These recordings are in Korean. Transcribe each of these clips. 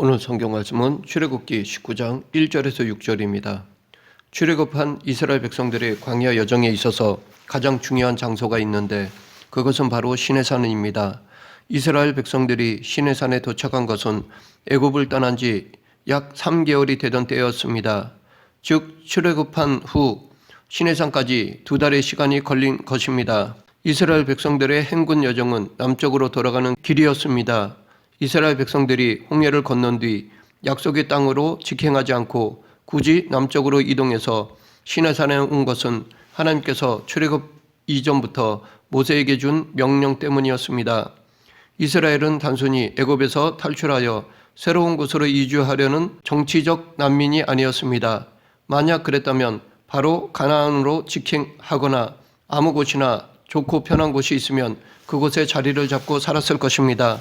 오늘 성경 말씀은 출애굽기 19장 1절에서 6절입니다. 출애굽한 이스라엘 백성들의 광야 여정에 있어서 가장 중요한 장소가 있는데 그것은 바로 시내산입니다. 이스라엘 백성들이 시내산에 도착한 것은 애굽을 떠난 지 약 3개월이 되던 때였습니다. 즉 출애굽한 후 시내산까지 2달의 시간이 걸린 것입니다. 이스라엘 백성들의 행군 여정은 남쪽으로 돌아가는 길이었습니다. 이스라엘 백성들이 홍해를 건넌 뒤 약속의 땅으로 직행하지 않고 굳이 남쪽으로 이동해서 시내산에 온 것은 하나님께서 출애굽 이전부터 모세에게 준 명령 때문이었습니다. 이스라엘은 단순히 애굽에서 탈출하여 새로운 곳으로 이주하려는 정치적 난민이 아니었습니다. 만약 그랬다면 바로 가나안으로 직행하거나 아무 곳이나 좋고 편한 곳이 있으면 그곳에 자리를 잡고 살았을 것입니다.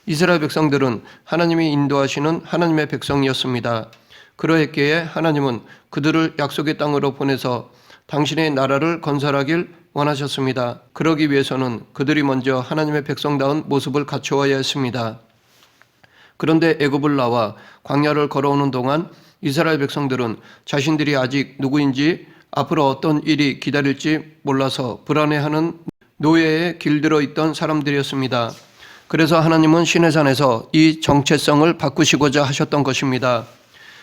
이스라엘 백성들은 하나님이 인도하시는 하나님의 백성이었습니다. 그러했기에 하나님은 그들을 약속의 땅으로 보내서 당신의 나라를 건설하길 원하셨습니다. 그러기 위해서는 그들이 먼저 하나님의 백성다운 모습을 갖추어야 했습니다. 그런데 애굽을 나와 광야를 걸어오는 동안 이스라엘 백성들은 자신들이 아직 누구인지 앞으로 어떤 일이 기다릴지 몰라서 불안해하는 노예에 길들어 있던 사람들이었습니다. 그래서 하나님은 시내산에서 이 정체성을 바꾸시고자 하셨던 것입니다.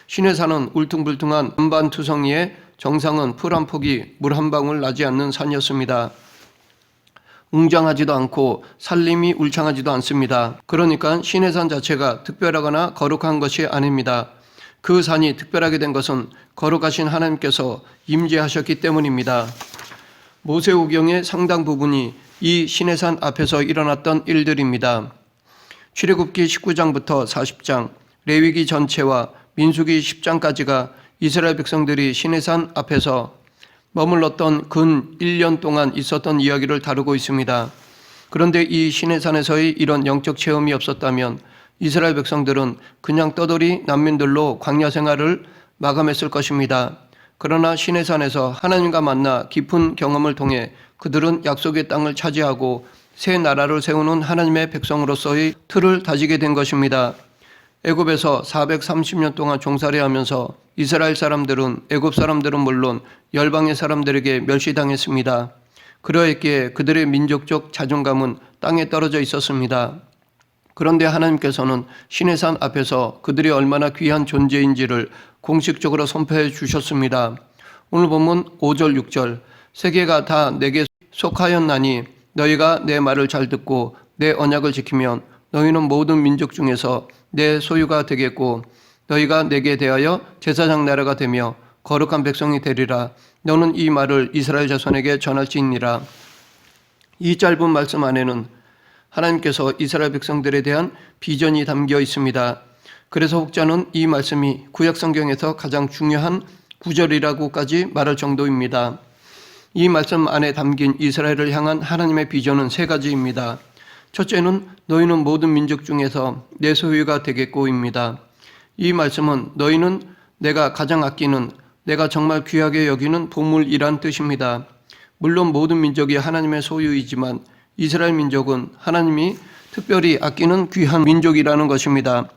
시내산은 울퉁불퉁한 안반투성이의 정상은 풀 한 폭이 물 한 방울 나지 않는 산이었습니다. 웅장하지도 않고 산림이 울창하지도 않습니다. 그러니까 시내산 자체가 특별하거나 거룩한 것이 아닙니다. 그 산이 특별하게 된 것은 거룩하신 하나님께서 임재하셨기 때문입니다. 모세오경의 상당 부분이 이 시내산 앞에서 일어났던 일들입니다. 출애굽기 19장부터 40장, 레위기 전체와 민수기 10장까지가 이스라엘 백성들이 시내산 앞에서 머물렀던 근 1년 동안 있었던 이야기를 다루고 있습니다. 그런데 이 시내산에서의 이런 영적 체험이 없었다면 이스라엘 백성들은 그냥 떠돌이 난민들로 광야 생활을 마감했을 것입니다. 그러나 시내산에서 하나님과 만나 깊은 경험을 통해 그들은 약속의 땅을 차지하고 새 나라를 세우는 하나님의 백성으로서의 틀을 다지게 된 것입니다. 애굽에서 430년 동안 종살이 하면서 이스라엘 사람들은 애굽 사람들은 물론 열방의 사람들에게 멸시당했습니다. 그러했기에 그들의 민족적 자존감은 땅에 떨어져 있었습니다. 그런데 하나님께서는 시내산 앞에서 그들이 얼마나 귀한 존재인지를 공식적으로 선포해 주셨습니다. 오늘 보면 5절 6절 세계가 다 내게 속하였나니 너희가 내 말을 잘 듣고 내 언약을 지키면 너희는 모든 민족 중에서 내 소유가 되겠고 너희가 내게 대하여 제사장 나라가 되며 거룩한 백성이 되리라. 너는 이 말을 이스라엘 자손에게 전할지니라. 이 짧은 말씀 안에는 하나님께서 이스라엘 백성들에 대한 비전이 담겨 있습니다. 그래서 혹자는 이 말씀이 구약 성경에서 가장 중요한 구절이라고까지 말할 정도입니다. 이 말씀 안에 담긴 이스라엘을 향한 하나님의 비전은 3가지입니다. 첫째는 너희는 모든 민족 중에서 내 소유가 되겠고입니다. 이 말씀은 너희는 내가 가장 아끼는, 내가 정말 귀하게 여기는 보물이란 뜻입니다. 물론 모든 민족이 하나님의 소유이지만 이스라엘 민족은 하나님이 특별히 아끼는 귀한 민족이라는 것입니다.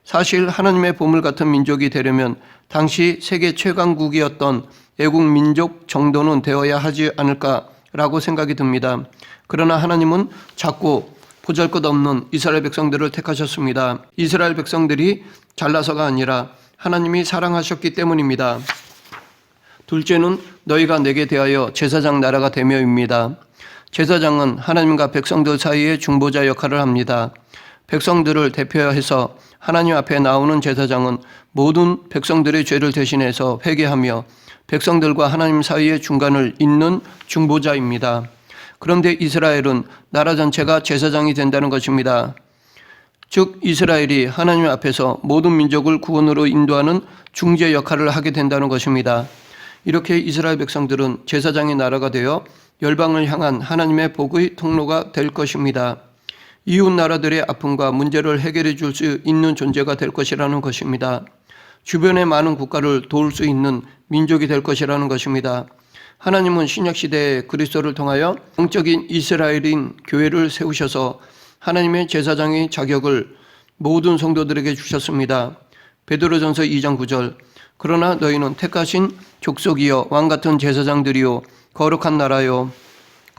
사실 하나님의 보물 같은 민족이 되려면 당시 세계 최강국이었던 애국 민족 정도는 되어야 하지 않을까라고 생각이 듭니다. 그러나 하나님은 작고 보잘것없는 이스라엘 백성들을 택하셨습니다. 이스라엘 백성들이 잘나서가 아니라 하나님이 사랑하셨기 때문입니다. 둘째는 너희가 내게 대하여 제사장 나라가 되며입니다. 제사장은 하나님과 백성들 사이의 중보자 역할을 합니다. 백성들을 대표해서 하나님 앞에 나오는 제사장은 모든 백성들의 죄를 대신해서 회개하며 백성들과 하나님 사이의 중간을 잇는 중보자입니다. 그런데 이스라엘은 나라 전체가 제사장이 된다는 것입니다. 즉 이스라엘이 하나님 앞에서 모든 민족을 구원으로 인도하는 중재 역할을 하게 된다는 것입니다. 이렇게 이스라엘 백성들은 제사장의 나라가 되어 열방을 향한 하나님의 복의 통로가 될 것입니다. 이웃 나라들의 아픔과 문제를 해결해 줄 수 있는 존재가 될 것이라는 것입니다. 주변의 많은 국가를 도울 수 있는 민족이 될 것이라는 것입니다. 하나님은 신약시대에 그리스도를 통하여 영적인 이스라엘인 교회를 세우셔서 하나님의 제사장의 자격을 모든 성도들에게 주셨습니다. 베드로전서 2장 9절. 그러나 너희는 택하신 족속이요 왕같은 제사장들이요 거룩한 나라요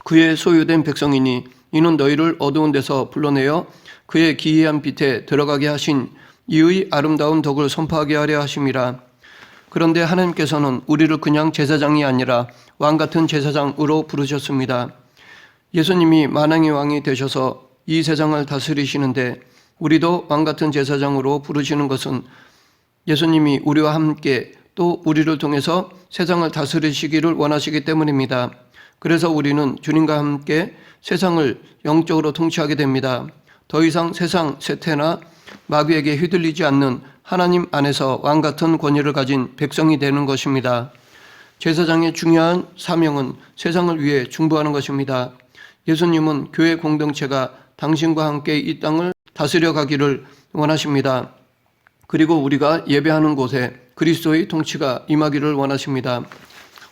그의 소유된 백성이니 이는 너희를 어두운 데서 불러내어 그의 기이한 빛에 들어가게 하신 이의 아름다운 덕을 선포하게 하려 하심이라. 그런데 하나님께서는 우리를 그냥 제사장이 아니라 왕같은 제사장으로 부르셨습니다. 예수님이 만왕의 왕이 되셔서 이 세상을 다스리시는데 우리도 왕같은 제사장으로 부르시는 것은 예수님이 우리와 함께 또 우리를 통해서 세상을 다스리시기를 원하시기 때문입니다. 그래서 우리는 주님과 함께 세상을 영적으로 통치하게 됩니다. 더 이상 세상 세태나 마귀에게 휘둘리지 않는 하나님 안에서 왕같은 권위를 가진 백성이 되는 것입니다. 제사장의 중요한 사명은 세상을 위해 중보하는 것입니다. 예수님은 교회 공동체가 당신과 함께 이 땅을 다스려 가기를 원하십니다. 그리고 우리가 예배하는 곳에 그리스도의 통치가 임하기를 원하십니다.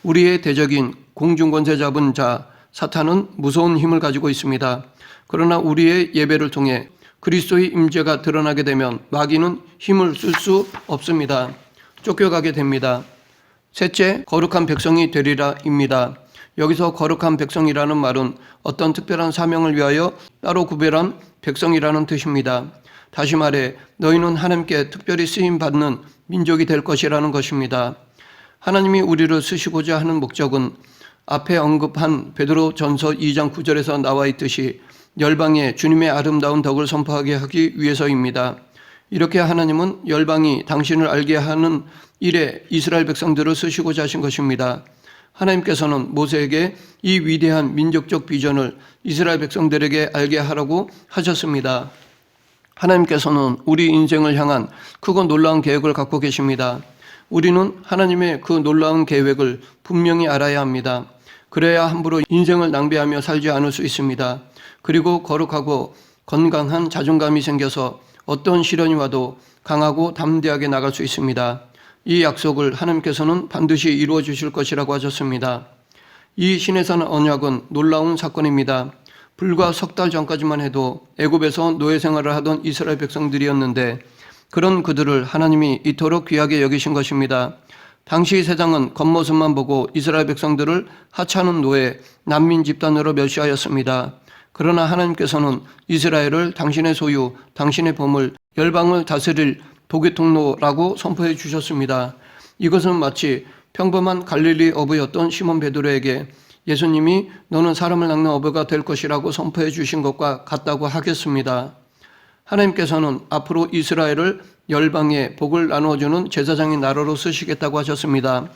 우리의 대적인 공중권세 잡은 자 사탄은 무서운 힘을 가지고 있습니다. 그러나 우리의 예배를 통해 그리스도의 임재가 드러나게 되면 마귀는 힘을 쓸 수 없습니다. 쫓겨가게 됩니다. 셋째, 거룩한 백성이 되리라입니다. 여기서 거룩한 백성이라는 말은 어떤 특별한 사명을 위하여 따로 구별한 백성이라는 뜻입니다. 다시 말해 너희는 하나님께 특별히 쓰임받는 민족이 될 것이라는 것입니다. 하나님이 우리를 쓰시고자 하는 목적은 앞에 언급한 베드로전서 2장 9절에서 나와 있듯이 열방에 주님의 아름다운 덕을 선포하게 하기 위해서입니다. 이렇게 하나님은 열방이 당신을 알게 하는 일에 이스라엘 백성들을 쓰시고자 하신 것입니다. 하나님께서는 모세에게 이 위대한 민족적 비전을 이스라엘 백성들에게 알게 하라고 하셨습니다. 하나님께서는 우리 인생을 향한 크고 놀라운 계획을 갖고 계십니다. 우리는 하나님의 그 놀라운 계획을 분명히 알아야 합니다. 그래야 함부로 인생을 낭비하며 살지 않을 수 있습니다. 그리고 거룩하고 건강한 자존감이 생겨서 어떤 시련이 와도 강하고 담대하게 나갈 수 있습니다. 이 약속을 하나님께서는 반드시 이루어 주실 것이라고 하셨습니다. 이 시내산 언약은 놀라운 사건입니다. 불과 석 달 전까지만 해도 애굽에서 노예 생활을 하던 이스라엘 백성들이었는데 그런 그들을 하나님이 이토록 귀하게 여기신 것입니다. 당시 세상은 겉모습만 보고 이스라엘 백성들을 하찮은 노예, 난민 집단으로 멸시하였습니다. 그러나 하나님께서는 이스라엘을 당신의 소유, 당신의 보물, 열방을 다스릴 복의 통로라고 선포해 주셨습니다. 이것은 마치 평범한 갈릴리 어부였던 시몬 베드로에게 예수님이 너는 사람을 낚는 어부가 될 것이라고 선포해 주신 것과 같다고 하겠습니다. 하나님께서는 앞으로 이스라엘을 열방에 복을 나누어주는 제사장의 나라로 쓰시겠다고 하셨습니다.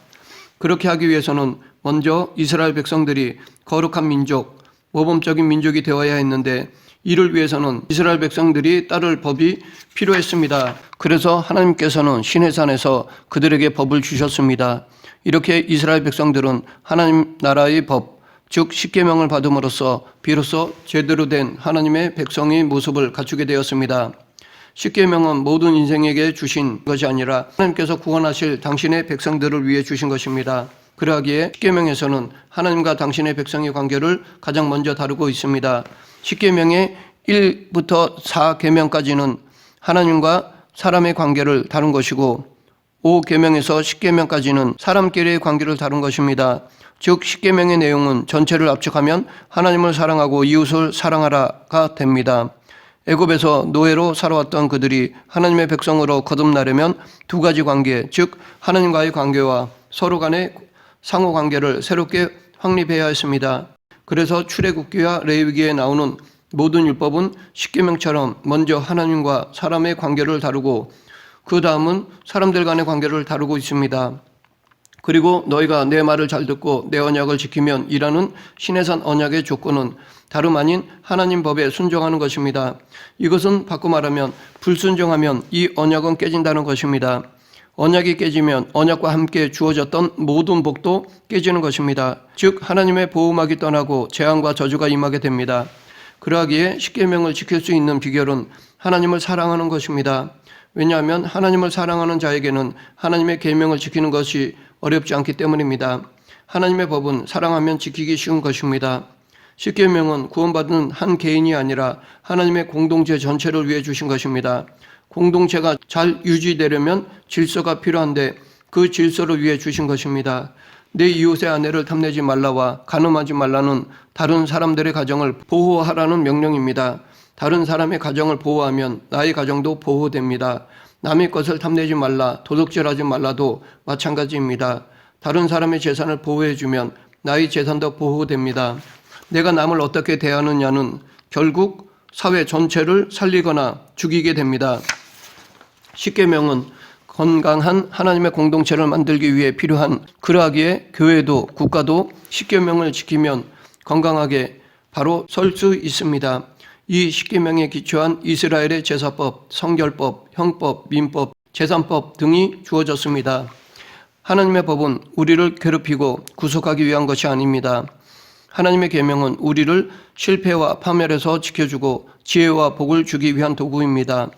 그렇게 하기 위해서는 먼저 이스라엘 백성들이 거룩한 민족, 모범적인 민족이 되어야 했는데 이를 위해서는 이스라엘 백성들이 따를 법이 필요했습니다. 그래서 하나님께서는 시내산에서 그들에게 법을 주셨습니다. 이렇게 이스라엘 백성들은 하나님 나라의 법, 즉 십계명을 받음으로써 비로소 제대로 된 하나님의 백성의 모습을 갖추게 되었습니다. 십계명은 모든 인생에게 주신 것이 아니라 하나님께서 구원하실 당신의 백성들을 위해 주신 것입니다. 그러하기에 십계명에서는 하나님과 당신의 백성의 관계를 가장 먼저 다루고 있습니다. 십계명의 1부터 4계명까지는 하나님과 사람의 관계를 다룬 것이고 5계명에서 10계명까지는 사람끼리의 관계를 다룬 것입니다. 즉 10계명의 내용은 전체를 압축하면 하나님을 사랑하고 이웃을 사랑하라가 됩니다. 애굽에서 노예로 살아왔던 그들이 하나님의 백성으로 거듭나려면 두 가지 관계, 즉 하나님과의 관계와 서로 간의 상호 관계를 새롭게 확립해야 했습니다. 그래서 출애굽기와 레위기에 나오는 모든 율법은 십계명처럼 먼저 하나님과 사람의 관계를 다루고 그 다음은 사람들 간의 관계를 다루고 있습니다. 그리고 너희가 내 말을 잘 듣고 내 언약을 지키면 이라는 시내산 언약의 조건은 다름 아닌 하나님 법에 순종하는 것입니다. 이것은 바꿔 말하면 불순종하면 이 언약은 깨진다는 것입니다. 언약이 깨지면 언약과 함께 주어졌던 모든 복도 깨지는 것입니다. 즉 하나님의 보호막이 떠나고 재앙과 저주가 임하게 됩니다. 그러하기에 십계명을 지킬 수 있는 비결은 하나님을 사랑하는 것입니다. 왜냐하면 하나님을 사랑하는 자에게는 하나님의 계명을 지키는 것이 어렵지 않기 때문입니다. 하나님의 법은 사랑하면 지키기 쉬운 것입니다. 십계명은 구원받은 한 개인이 아니라 하나님의 공동체 전체를 위해 주신 것입니다. 공동체가 잘 유지되려면 질서가 필요한데 그 질서를 위해 주신 것입니다. 내 이웃의 아내를 탐내지 말라와 간음하지 말라는 다른 사람들의 가정을 보호하라는 명령입니다. 다른 사람의 가정을 보호하면 나의 가정도 보호됩니다. 남의 것을 탐내지 말라, 도둑질하지 말라도 마찬가지입니다. 다른 사람의 재산을 보호해주면 나의 재산도 보호됩니다. 내가 남을 어떻게 대하느냐는 결국 사회 전체를 살리거나 죽이게 됩니다. 십계명은 건강한 하나님의 공동체를 만들기 위해 필요한, 그러하기에 교회도 국가도 십계명을 지키면 건강하게 바로 설 수 있습니다. 이 십계명에 기초한 이스라엘의 제사법, 성결법, 형법, 민법, 재산법 등이 주어졌습니다. 하나님의 법은 우리를 괴롭히고 구속하기 위한 것이 아닙니다. 하나님의 계명은 우리를 실패와 파멸에서 지켜주고 지혜와 복을 주기 위한 도구입니다.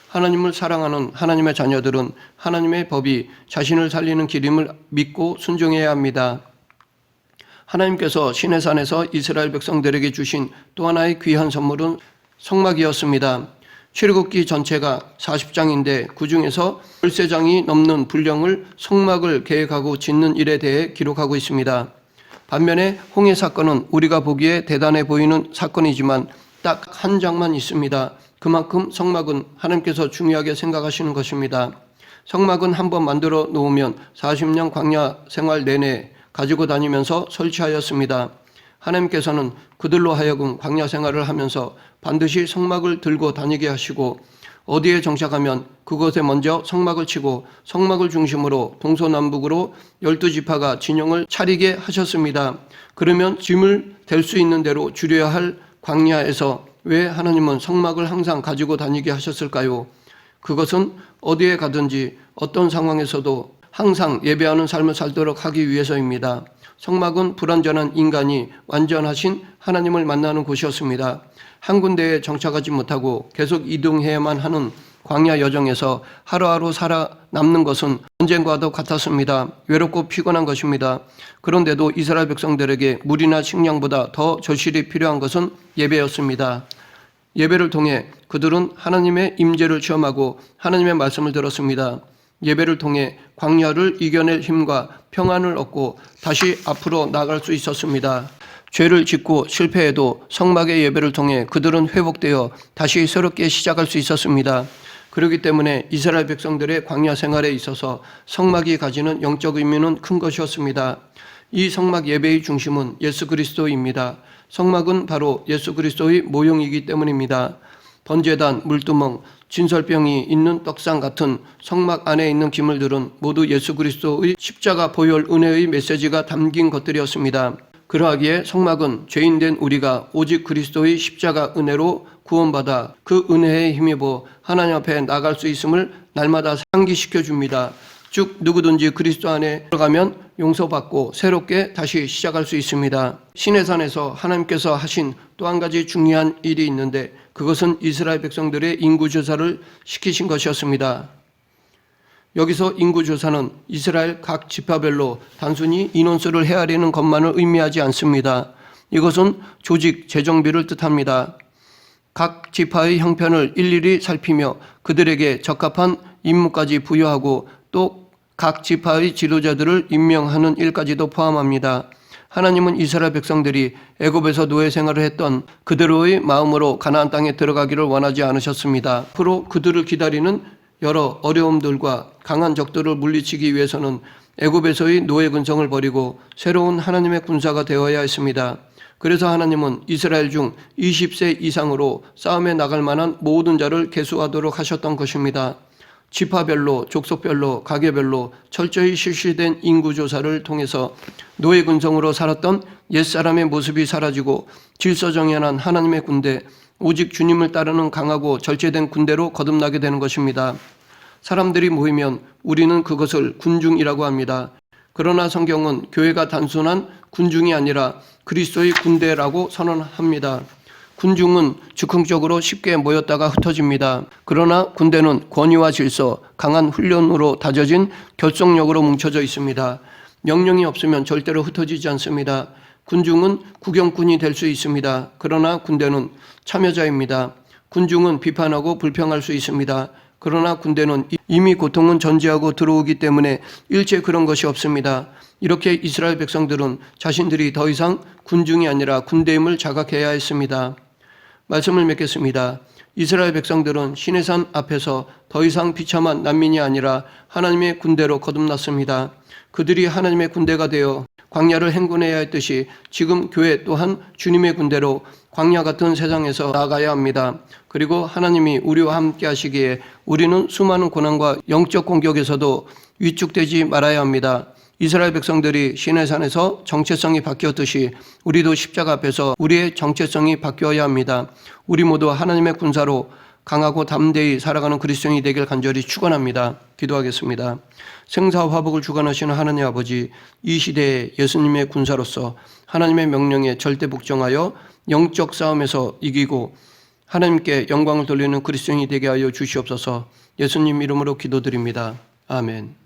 하나님을 사랑하는 하나님의 자녀들은 하나님의 법이 자신을 살리는 길임을 믿고 순종해야 합니다. 하나님께서 시내산에서 이스라엘 백성들에게 주신 또 하나의 귀한 선물은 성막이었습니다. 출애굽기 전체가 40장인데 그 중에서 13장이 넘는 분량을 성막을 계획하고 짓는 일에 대해 기록하고 있습니다. 반면에 홍해 사건은 우리가 보기에 대단해 보이는 사건이지만 딱 한 장만 있습니다. 그만큼 성막은 하나님께서 중요하게 생각하시는 것입니다. 성막은 한번 만들어 놓으면 40년 광야 생활 내내 가지고 다니면서 설치하였습니다. 하나님께서는 그들로 하여금 광야 생활을 하면서 반드시 성막을 들고 다니게 하시고 어디에 정착하면 그곳에 먼저 성막을 치고 성막을 중심으로 동서남북으로 12지파가 진영을 차리게 하셨습니다. 그러면 짐을 댈 수 있는 대로 줄여야 할 광야에서 왜 하나님은 성막을 항상 가지고 다니게 하셨을까요? 그것은 어디에 가든지 어떤 상황에서도 항상 예배하는 삶을 살도록 하기 위해서입니다. 성막은 불완전한 인간이 완전하신 하나님을 만나는 곳이었습니다. 한 군데에 정착하지 못하고 계속 이동해야만 하는 광야 여정에서 하루하루 살아남는 것은 전쟁과도 같았습니다. 외롭고 피곤한 것입니다. 그런데도 이스라엘 백성들에게 물이나 식량보다 더 절실히 필요한 것은 예배였습니다. 예배를 통해 그들은 하나님의 임재를 체험하고 하나님의 말씀을 들었습니다. 예배를 통해 광야를 이겨낼 힘과 평안을 얻고 다시 앞으로 나아갈 수 있었습니다. 죄를 짓고 실패해도 성막의 예배를 통해 그들은 회복되어 다시 새롭게 시작할 수 있었습니다. 그렇기 때문에 이스라엘 백성들의 광야 생활에 있어서 성막이 가지는 영적 의미는 큰 것이었습니다. 이 성막 예배의 중심은 예수 그리스도입니다. 성막은 바로 예수 그리스도의 모형이기 때문입니다. 번제단, 물두멍, 진설병이 있는 떡상 같은 성막 안에 있는 기물들은 모두 예수 그리스도의 십자가 보혈 은혜의 메시지가 담긴 것들이었습니다. 그러하기에 성막은 죄인된 우리가 오직 그리스도의 십자가 은혜로 구원받아 그 은혜에 힘입어 하나님 앞에 나갈 수 있음을 날마다 상기시켜 줍니다. 즉 누구든지 그리스도 안에 들어가면 용서받고 새롭게 다시 시작할 수 있습니다. 시내산에서 하나님께서 하신 또 한 가지 중요한 일이 있는데 그것은 이스라엘 백성들의 인구조사를 시키신 것이었습니다. 여기서 인구조사는 이스라엘 각 지파별로 단순히 인원수를 헤아리는 것만을 의미하지 않습니다. 이것은 조직, 재정비를 뜻합니다. 각 지파의 형편을 일일이 살피며 그들에게 적합한 임무까지 부여하고 또 각 지파의 지도자들을 임명하는 일까지도 포함합니다. 하나님은 이스라엘 백성들이 애굽에서 노예 생활을 했던 그대로의 마음으로 가나안 땅에 들어가기를 원하지 않으셨습니다. 앞으로 그들을 기다리는 여러 어려움들과 강한 적들을 물리치기 위해서는 애굽에서의 노예 근성을 버리고 새로운 하나님의 군사가 되어야 했습니다. 그래서 하나님은 이스라엘 중 20세 이상으로 싸움에 나갈 만한 모든 자를 계수하도록 하셨던 것입니다. 지파별로, 족속별로, 가게별로 철저히 실시된 인구조사를 통해서 노예 근성으로 살았던 옛사람의 모습이 사라지고 질서정연한 하나님의 군대, 오직 주님을 따르는 강하고 절제된 군대로 거듭나게 되는 것입니다. 사람들이 모이면 우리는 그것을 군중이라고 합니다. 그러나 성경은 교회가 단순한 군중이 아니라 그리스도의 군대라고 선언합니다. 군중은 즉흥적으로 쉽게 모였다가 흩어집니다. 그러나 군대는 권위와 질서, 강한 훈련으로 다져진 결속력으로 뭉쳐져 있습니다. 명령이 없으면 절대로 흩어지지 않습니다. 군중은 구경꾼이 될 수 있습니다. 그러나 군대는 참여자입니다. 군중은 비판하고 불평할 수 있습니다. 그러나 군대는 이미 고통은 전제하고 들어오기 때문에 일체 그런 것이 없습니다. 이렇게 이스라엘 백성들은 자신들이 더 이상 군중이 아니라 군대임을 자각해야 했습니다. 말씀을 맺겠습니다. 이스라엘 백성들은 시내산 앞에서 더 이상 비참한 난민이 아니라 하나님의 군대로 거듭났습니다. 그들이 하나님의 군대가 되어 광야를 행군해야 했듯이 지금 교회 또한 주님의 군대로 광야 같은 세상에서 나아가야 합니다. 그리고 하나님이 우리와 함께 하시기에 우리는 수많은 고난과 영적 공격에서도 위축되지 말아야 합니다. 이스라엘 백성들이 시내산에서 정체성이 바뀌었듯이 우리도 십자가 앞에서 우리의 정체성이 바뀌어야 합니다. 우리 모두 하나님의 군사로 강하고 담대히 살아가는 그리스도인이 되길 간절히 축원합니다. 기도하겠습니다. 생사와 화복을 주관하시는 하나님 아버지, 이 시대에 예수님의 군사로서 하나님의 명령에 절대 복종하여 영적 싸움에서 이기고 하나님께 영광을 돌리는 그리스도인이 되게 하여 주시옵소서. 예수님 이름으로 기도드립니다. 아멘.